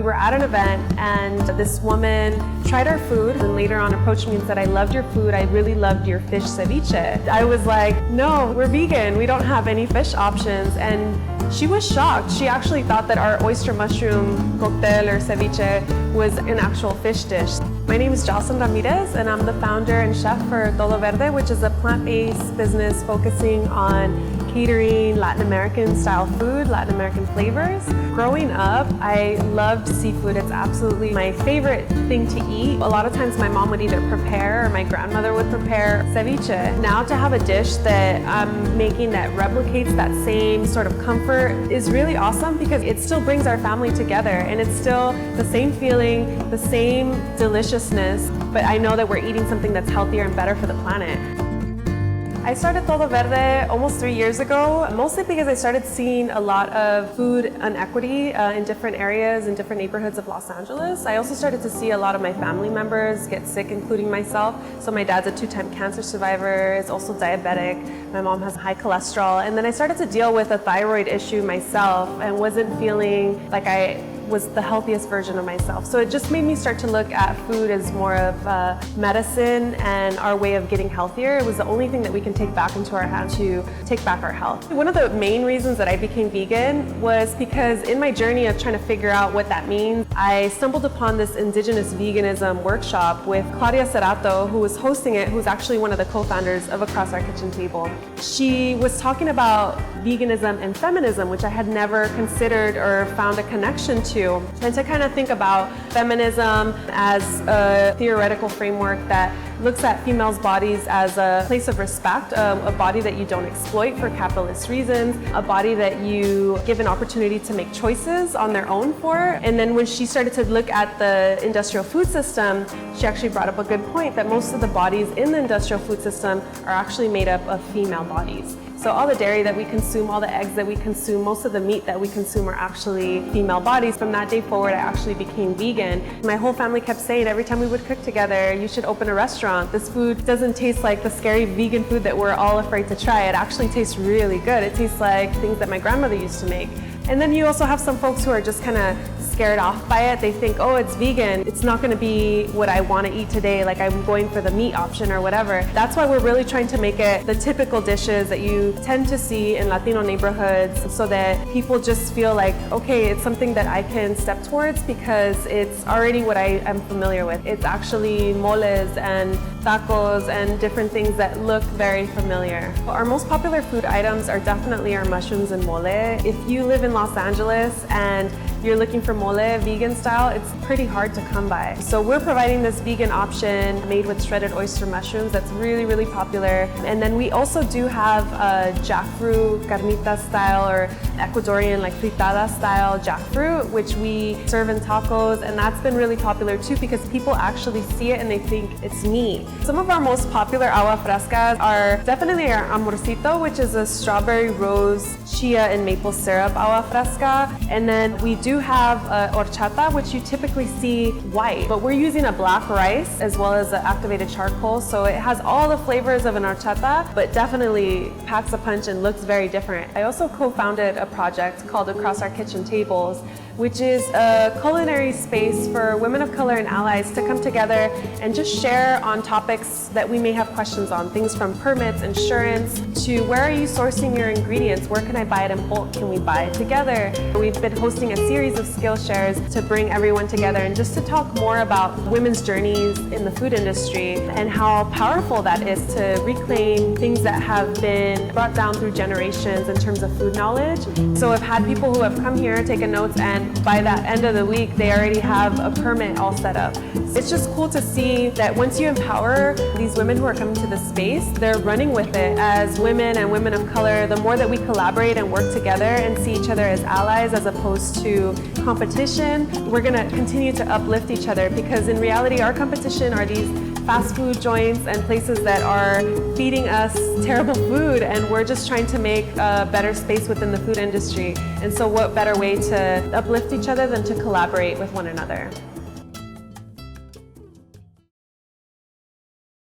were at an event and this woman tried our food and later on approached me and said, "I loved your food. I really loved your fish ceviche." I was like, "No, we're vegan. We don't have any fish options." And she was shocked. She actually thought that our oyster mushroom cocktail or ceviche was an actual fish dish. My name is Jocelyn Ramirez and I'm the founder and chef for Todo Verde, which is a plant-based business focusing on catering Latin American style food, Latin American flavors. Growing up, I loved seafood. It's absolutely my favorite thing to eat. A lot of times my mom would either prepare or my grandmother would prepare ceviche. Now to have a dish that I'm making that replicates that same sort of comfort is really awesome because it still brings our family together and it's still the same feeling, the same deliciousness, but I know that we're eating something that's healthier and better for the planet. I started Todo Verde almost 3 years ago, mostly because I started seeing a lot of food inequity in different areas, in different neighborhoods of Los Angeles. I also started to see a lot of my family members get sick, including myself. So my dad's a 2-time cancer survivor, is also diabetic. My mom has high cholesterol. And then I started to deal with a thyroid issue myself and wasn't feeling like I was the healthiest version of myself. So it just made me start to look at food as more of medicine and our way of getting healthier. It was the only thing that we can take back into our hands to take back our health. One of the main reasons that I became vegan was because in my journey of trying to figure out what that means, I stumbled upon this Indigenous Veganism workshop with Claudia Cerato, who was hosting it, who's actually one of the co-founders of Across Our Kitchen Table. She was talking about veganism and feminism, which I had never considered or found a connection to. And to kind of think about feminism as a theoretical framework that looks at females' bodies as a place of respect, a body that you don't exploit for capitalist reasons, a body that you give an opportunity to make choices on their own for. And then when she started to look at the industrial food system, she actually brought up a good point that most of the bodies in the industrial food system are actually made up of female bodies. So all the dairy that we consume, all the eggs that we consume, most of the meat that we consume are actually female bodies. From that day forward, I actually became vegan. My whole family kept saying every time we would cook together, you should open a restaurant. This food doesn't taste like the scary vegan food that we're all afraid to try. It actually tastes really good. It tastes like things that my grandmother used to make. And then you also have some folks who are just kind of scared off by it. They think, oh, it's vegan. It's not going to be what I want to eat today. Like I'm going for the meat option or whatever. That's why we're really trying to make it the typical dishes that you tend to see in Latino neighborhoods so that people just feel like, okay, it's something that I can step towards because it's already what I am familiar with. It's actually moles and tacos and different things that look very familiar. Our most popular food items are definitely our mushrooms and mole. If you live in Los Angeles and you're looking for mole vegan style, it's pretty hard to come by. So we're providing this vegan option made with shredded oyster mushrooms that's really, really popular. And then we also do have a jackfruit carnita style or Ecuadorian like fritada style jackfruit, which we serve in tacos, and that's been really popular too because people actually see it and they think it's meat. Some of our most popular agua frescas are definitely our amorcito, which is a strawberry rose, chia, and maple syrup agua fresca. And then we do have horchata, which you typically see white, but we're using a black rice as well as activated charcoal, so it has all the flavors of an horchata, but definitely packs a punch and looks very different. I also co-founded a project called Across Our Kitchen Tables, which is a culinary space for women of color and allies to come together and just share on topics that we may have questions on, things from permits, insurance, to where are you sourcing your ingredients, where can I buy it in bulk, can we buy it together? We've been hosting a series of skill shares to bring everyone together and just to talk more about women's journeys in the food industry and how powerful that is to reclaim things that have been brought down through generations in terms of food knowledge. So I've had people who have come here, taken notes, and by that end of the week, they already have a permit all set up. It's just cool to see that once you empower these women who are coming to the space, they're running with it as women and women of color. The more that we collaborate and work together and see each other as allies as opposed to competition, we're gonna continue to uplift each other because in reality, our competition are these fast food joints and places that are feeding us terrible food, and we're just trying to make a better space within the food industry. And so what better way to uplift each other than to collaborate with one another?